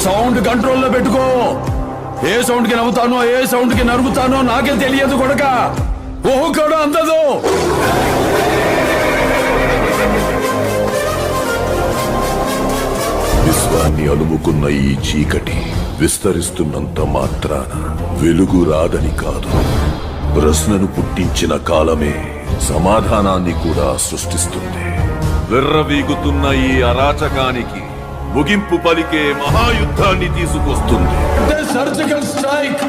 Sound కంట్రోల్లో పెట్టుకో. ఏ sound కి నవ్వుతానో ఏ సౌండ్ కి నరుగుతానో నాకే తెలియదు కొడక. ఓహో కూడా అందదు. విశ్వాన్ని అలుముకున్న ఈ చీకటి విస్తరిస్తున్నంత మాత్రాన వెలుగు రాదని కాదు. ప్రశ్నను పుట్టించిన కాలమే సమాధానాన్ని కూడా సృష్టిస్తుంది. విర్రవీగుతున్న ఈ అరాచకానికి ముగింపు పలికే మహాయుద్ధాన్ని తీసుకొస్తుంది. Surgical strike.